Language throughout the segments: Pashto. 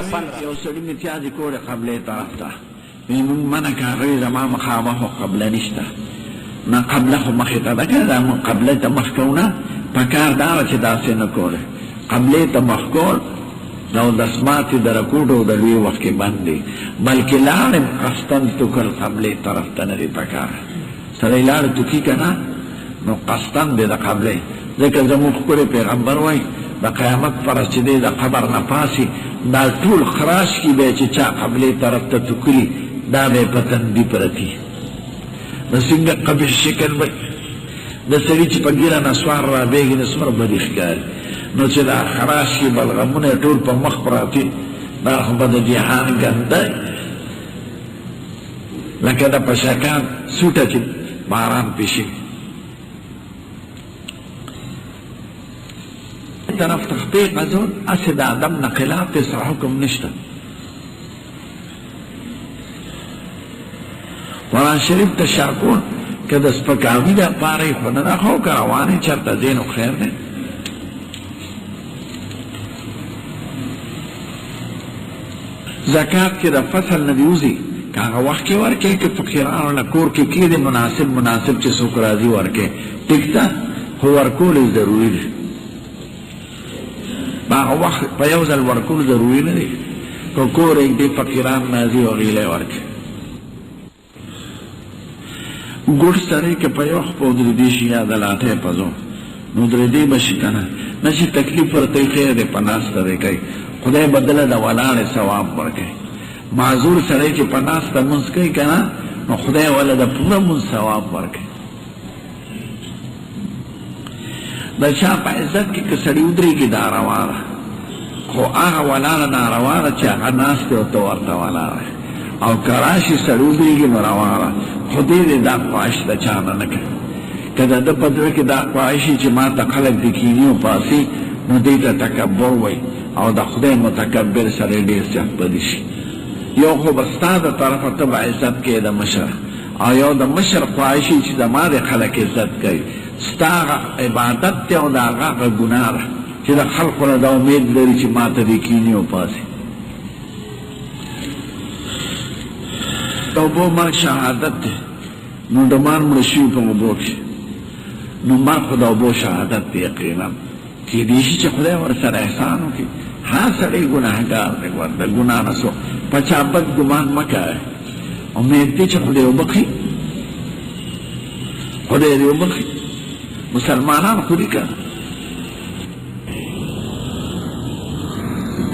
یو سړي متیازې کولې قبلې طرف ته وایي مونږ منع که هغوی زما مخامخ خو قبله نشته نه قبله خو مخې ته ده که دا مونږ قبله ته مخ کوو نه پکار دا وه چې داسې نه کولې قبلې ته مخ کول دا دسماتې د رکوټ او د لوی وخت کې بند دی بلکې لاړم قصدن تکل قبلې طرف ته نه دی پکار سړی لاړ توکي که نه نو قصدن دی د قبلې ځکه زموږ ښکلی پیغمبر وایي د قیامت پرس چې دی د قبر نه پاسي دا ټول خراش کی بیا چې چا قبلې طرف ته توکلي دا به یې په تندي پرتي نو څنګه قبیح شکل وایي د سړي چې په ګیره نسوار رابېږي نو څومره بدې ښکاري نو چې دا خراش کی بلغمونه یې ټول په مخ پراته دا خو به د جهان ګنده لکه د پشکان سوټه چې باران پې شوي طرف تخطی قزون اسی دا عدم نقلات تیسا حکم نشتا قرآن شریف تشاکون که دست پکاوی دا پاری خودنا خو که روانی چرتا زین و خیر دیں زکاة که دا فصل ندیوزی که آغا وقت که ورکے که فقیران لکور که کی دی مناسب چه سوک رازی ورکے ٹکتا خو ورکول ضروری دی باغ وقت په یو ځل ورکول ضروري نه دی که کور یې دی فقیران نازي او غیلی ورکړي ګوډ سړی که په یو خپل درېدی شي یا د لاټۍ په ځو نو درېدی به شي که نه نه چې تکلیف ورته خیر دی په ناسته دی کوي خدای بدله د ولاړې ثواب ورکوي معذور سړی چې په ناسته لمونځ کوي که نه نو خدای وله د پوره لمونځ ثواب ورکوي د چا په عزت کې که سړي ودرېږي دا روا ده خو هغه ولاړه ناروا ده چې هغه ناست دی او ته ورته ولاړه او که راشي سړي ودرېږي نو روا ده خو دې دې دا خواهش د چا نه نه کوي که د ده په زړه کې دا خواهش وي چې ما ته خلک د کیني وپاسي نو دې ته تکبر وایي او د خدای متکبر سړی ډېر زیات بدي شي یو خو به ستا د طرفه ته به عزت کوې د مشر او یو د مشر خواهش وي چې زما د خلک عزت کوي ستا هغه عبادت دی او د هغه هغه ګناه ده چې د خلقو نه دا امید لري چې ما ته دې کیني وپاسي د اوبو مرګ شهادت دی نو ډمان مړه شوي په اوبو کښې نو مرګ خو د اوبو شهادت دی یقینا کېدای شي چې خدای ورسره احسان وکړي هر سړی ګناهګار دی ورته ګناه نه سو په چا بد ګمان مه کوئ امید دی چې خدای وبخي خدای دې وبخي مسلمانان خو دي که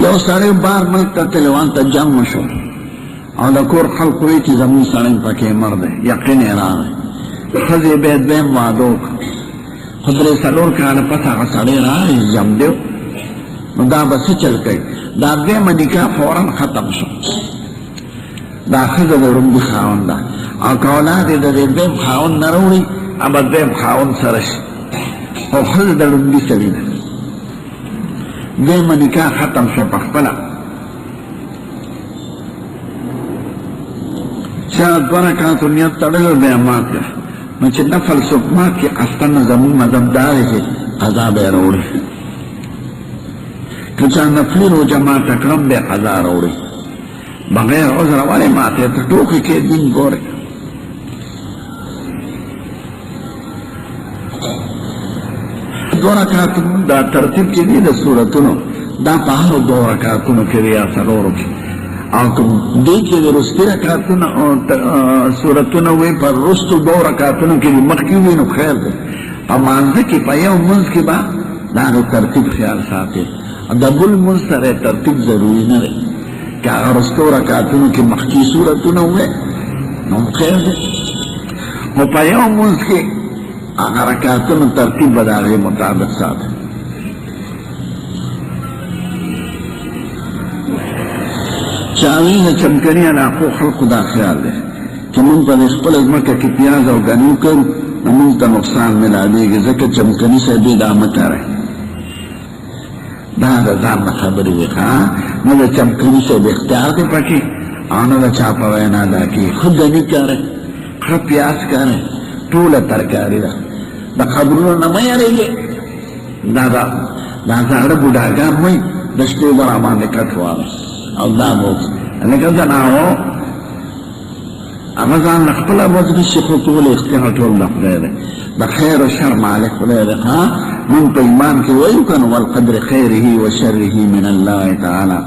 یو سړی بار ملک ته تلوان ته جنګ وشو او د کور خلق وایي چې زموږ سړی پکې مړ دی یقین یې راغی ښځې به یې دویم واده وکړه خو درې څلور کاله پس هغه سړی راغی جم دی نو دا به څه چل کوي دا دویمه نکاح فورا ختم شو دا ښځه د ړومبي خاوند ده او که اولاد یې د دې دویم خاوند نه راوړي اما دویم خاوند سره شي او ښځه د ړومبي سړي ده دویمه نکاح ختم شو په خپله چا دوه رکعاتو نیت تړلی بیا مات کړه نو چې نفل څوک مات کړي قصدن زموږ مذهب دا دی چې قضا به یې راوړي که چا نفلي روژه ماته کړم بیا قضا راوړي بغیر عذره ولې ماتې ته ټوکې کې دین ګورې دو رکعاتونو دا ترتیب کې دي د سورتونو دا په هرو دو رکعاتونو کې دی یا څلورو کې او که دې کې د وروستي رکعاتونه سورتونه وي په وروستو دو رکعاتونو کې دي مخکې وي نو خیر دی په مانځه کې په یو لمونځ کې به د هغې ترتیب خیال ساتي د بل لمونځ سره ترتیب ضروري نه دی که هغه وروستو رکعاتونو کې مخکې سورتونه وي نو خیر دی خو په یو لمونځ کې هغه رکعاتونو ترتیب به د هغې مطابق ساتي چاوی د چمکني علاقو خلقو دا خیال دی چې مونږ په دې خپله ځمکه کې پیاز او ګني وکړو نو مونږ ته نقصان میلاډېږي ځکه چمکني صاحب یې دا مه کوئ دا د ځان نه خبرې وي نه د چمکني صاحب اختیار دی پکې او نه د چا په وینا دا کېږي ښه ګني کاروئ ښه پیاز کاروئ ټوله ترکاري ده د قبرونو نه مه یارېږئ دا زاړه بوډاګان وایي د شپې به راباندې کټ واله او دا بوز لکه زناو هغه ځان له خپله بوز نشي خو ټول اختیار ټول د خدای دی د خیر و شر مالک خدای دی مونږ په ایمان کې وایو که نو والقدر خیره و شره من الله تعالی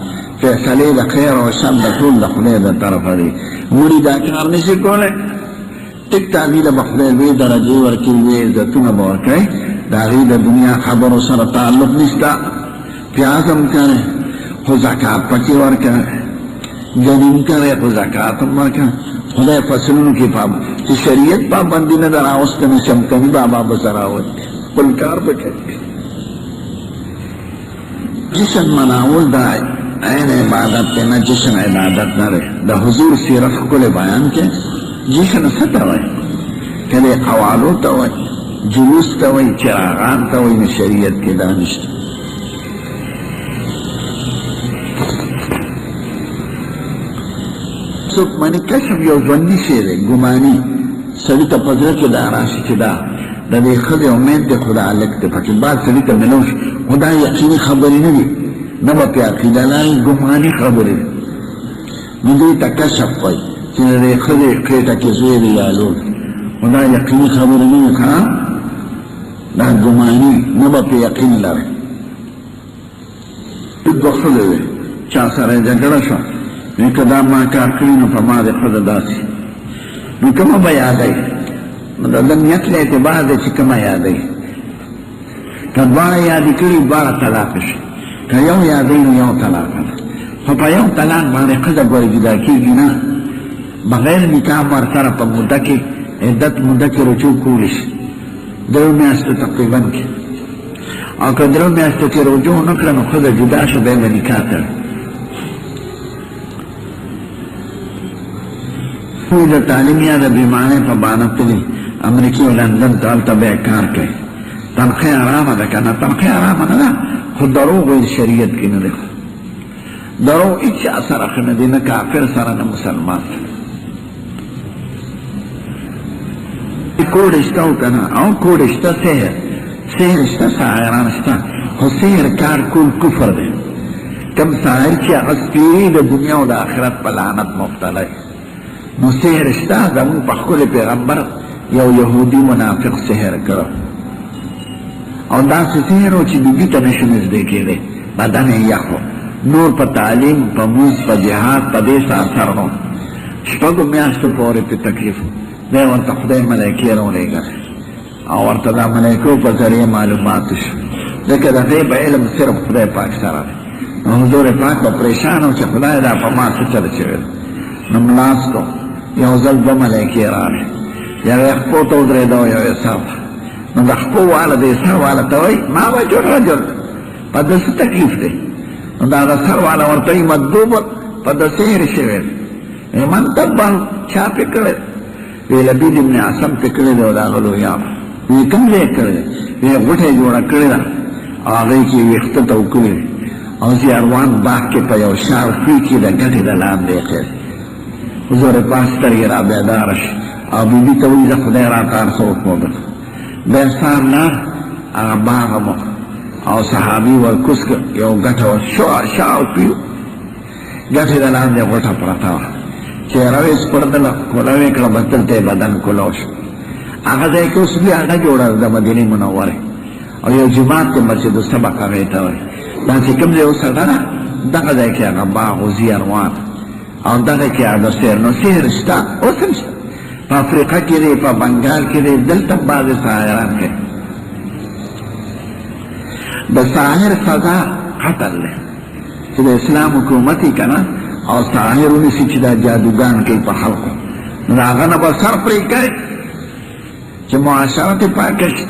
فیصلې د خیر او شر د ټول د خدای د طرفه دی مړي دا کار نشي کولی ټیک ته هغوی له به خدای لوی درجې ورکړي لوی عزتونه به ورکوي د هغوی د دنیا خبرو سره تعلق نشته پیاز هم کوي خو زکات پکې ورکوي ګنیم کوي خو زکات هم ورکوي خدای فصلونو کې چې شریعت پابندي نه ده راوسته نو شمکني بابا به سره راوستي خپل کار به کوي جشن مناول دا عین عبادت دی نه جشن عبادت نه دی د حضور سیرت ښکلی بیان کې جشن څه ته وایي که دی قوالو ته وایي جلوس ته وایي چراغان ته وایي نو شریعت کې دا نشته څوک مني کشف یو ژوندي شی دی ګماني سړي ته په زړه کې دا راشي چې دا د دې ښځې امید دی خو دا هلک دی پکې بعد سړي ته ملو شي خو دا یقیني خبرې نه دي نه به پرې عقیده لري ګماني خبرې دي نو دوی ته کشف وایي چې د دې ښځې خېټه کې زوی دی یا لور خو دا یقیني خبرې نه دي که دا ګماني نه به پرې یقین لري دوه ښځې وې چا سره یې جګړه شوه نو که دا ما کار کړي نو په ما د ښځه داسې نو کومه به یادوي نو د ده نیت له اعتبار دی چې کومه یادوي که دواړه یادې کړي دواړه طلاق شي که یو یادوي نو یو طلاق ده خو په یو طلاق باندې ښځه ګورې جدا کېږي نه بغیر نکاح ورسره په موده کې عدت موده کې رجوع کولی شي درو میاشتو تقریبا کې او که درو میاشتو کې رجوع نه کړه نو ښځه جدا شو بیا به نکاح تړي کوئی د تعلیم یا د بیمانه په بانه تلي امریکې او لندن ته هلته بیا کار کوي تنخیه ارامه ده که نه تنخیه ارامه نه ده خو دروغ ویل شریعت کې نه دی دروغ هېچا سره ښه نه دی نه کافر سره نه مسلمان کوډ شته او که نه او کوډ شته سحر شته ساحران شته خو سحر کار کول کفر دی کم ساحر چې هغه سپیري د دنیا او د آخرت په لعنت مبتلا نو سحر شته زموږ په ښکلي پیغمبر یو یهودي منافق سحر کړو او داسې سحر و چې بیبي ته نشو نږدې کېدی بدن یې یخ و نور په تعلیم په مونځ په جهاد په دې اثر نو شپږو میاشتو پورې پې تکلیف دی ورته خدای ملایکې راولېږل او ورته دا ملایکو په ذریعه معلوماتو شو ځکه د دې په علم صرف خدای پاک سره دی نو حضور پاک به پریشان و چې خدای دا په ما څه چل شوی نو ملاستو یو ځل دوه ملایکې راغلې یو یې خپو ته ودرېده او یو یې سر ته نو د خپو واله د سر واله ته وایي ما وجل رجل په ده څه تکلیف دی نو دا د سر واله ورته وایي مدوبه په ده سحر شوی دی من تبال چا پې کړی وی لبید ابن عاصم پې کړی دی او د هغه لویانو وی کوم ځای یې کړی دی وی غوټه یې جوړه کړې ده او هغې کې یې ویښته توکلي دي او زیاروان باغ کې په یو شار خوی کې د ګټې د لاندې یې کړی حضور پاک سترګې را بیداره شي او بیبي ته وایي زه خدای راته هر څه وښودل بیا سهار لاړ هغه باغ مو او صحابي ورکوس کړ یو ګټه وه شاوخوا ګټې د لاندې غوټه پرته وه چې روې سپړدله کولاوې کړه بدل ته یې بدن کولاو شو هغه ځای کې اوس بیا هغه جوړه د مدینې منورې او یو جومات دی مسجد السبق هغې ته وایي دا چې کوم ځای اوس هغه ده دغه ځای کې هغه باغ و زیاروان او دغه کې هغه سحر نو سحر شته اوس هم شته په افریقا کې دی په بنګال کې دی دلته بعضې ساحران دی د ساحر سزا قتل دی چې د اسلام حکومت یې که نه او ساحر ونیسي چې دا جادوګان کوي په خلقو نو د هغه نه به سر پرې کوي چې معاشرت یې پاکه شي